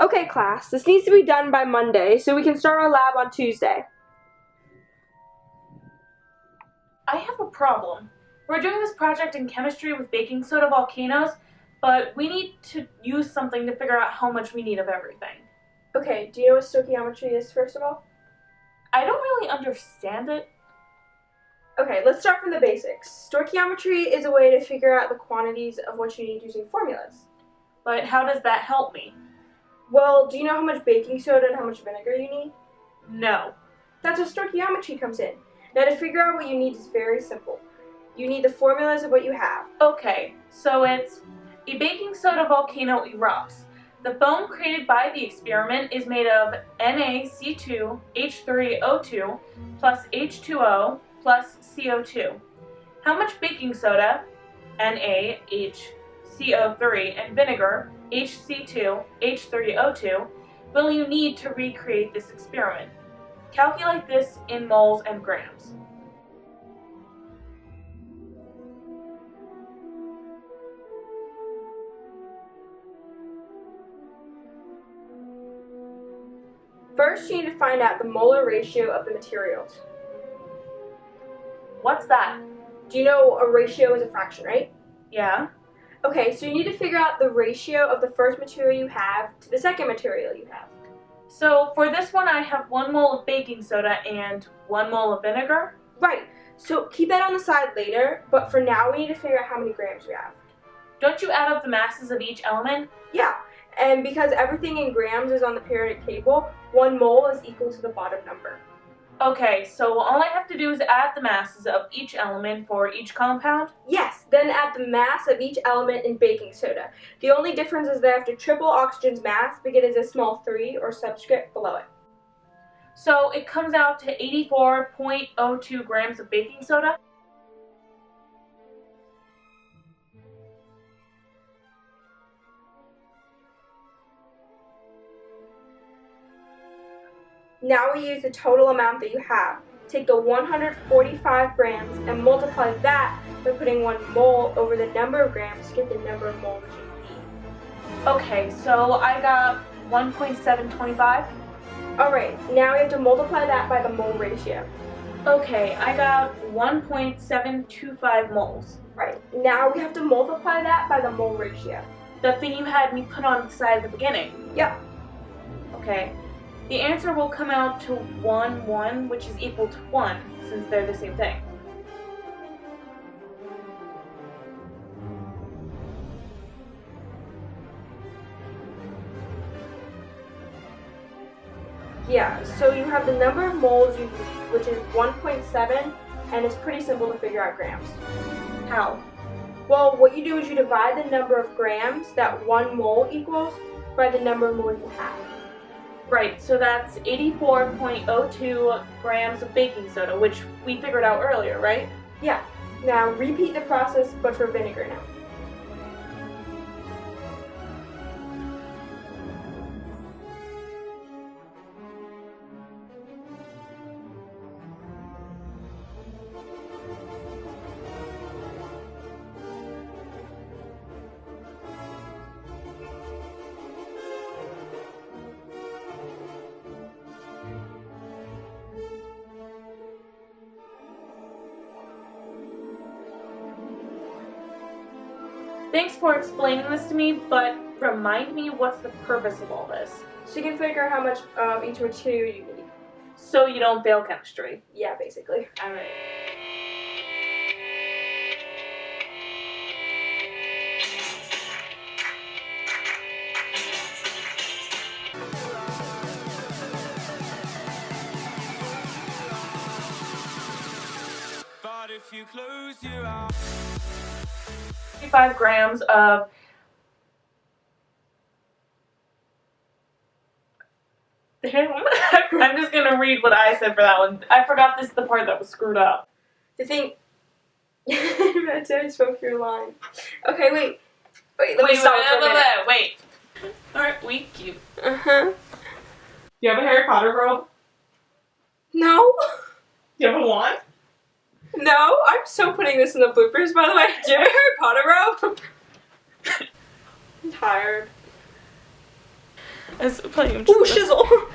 Okay, class, this needs to be done by Monday so we can start our lab on Tuesday. I have a problem. We're doing this project in chemistry with baking soda volcanoes, but we need to use something to figure out how much we need of everything. Okay, do you know what stoichiometry is, first of all? I don't really understand it. Okay, let's start from the basics. Stoichiometry is a way to figure out the quantities of what you need using formulas. But how does that help me? Well, do you know how much baking soda and how much vinegar you need? No. That's where stoichiometry comes in. Now, to figure out what you need is very simple. You need the formulas of what you have. Okay, so it's a baking soda volcano erupts. The foam created by the experiment is made of NaC2H3O2 plus H2O plus CO2. How much baking soda, NaHCO3, and vinegar, HC2H3O2, will you need to recreate this experiment? Calculate this in moles and grams. First, you need to find out the molar ratio of the materials. What's that? Do you know a ratio is a fraction, right? Yeah. Okay, so you need to figure out the ratio of the first material you have to the second material you have. So for this one, I have 1 mole of baking soda and 1 mole of vinegar. Right, so keep that on the side later, but for now we need to figure out how many grams we have. Don't you add up the masses of each element? Yeah, and because everything in grams is on the periodic table, 1 mole is equal to the bottom number. Okay, so all I have to do is add the masses of each element for each compound? Yes, then add the mass of each element in baking soda. The only difference is that I have to triple oxygen's mass because it is a small 3 or subscript below it. So it comes out to 84.02 grams of baking soda? Now we use the total amount that you have. Take the 145 grams and multiply that by putting 1 mole over the number of grams to get the number of moles you need. Okay, so I got 1.725. Alright, now we have to multiply that by the mole ratio. Okay, I got 1.725 moles. Right, now we have to multiply that by the mole ratio. The thing you had me put on the side at the beginning. Yep. Okay. The answer will come out to 1, which is equal to 1, since they're the same thing. Yeah, so you have the number of moles you need, which is 1.7, and it's pretty simple to figure out grams. How? Well, what you do is you divide the number of grams that 1 mole equals by the number of moles you have. Right, so that's 84.02 grams of baking soda, which we figured out earlier, right? Yeah. Now repeat the process, but for vinegar now. Thanks for explaining this to me, but remind me what's the purpose of all this? So you can figure out how much of each material you need. So you don't fail chemistry. Yeah, basically. Alright. But if you close your eyes, 5 grams of I'm just gonna read what I said for that one. I forgot this is the part that was screwed up. The thing. That's how I spoke your line. Okay, wait. Let me stop for a minute. Wait. Aren't we cute? Uh-huh. Do you have a Harry Potter robe? No. Do you have a wand? No, I'm so putting this in the bloopers, by the way. Do you have a Harry Potter robe? I'm tired. As playing of Ooh, shizzle. shizzle.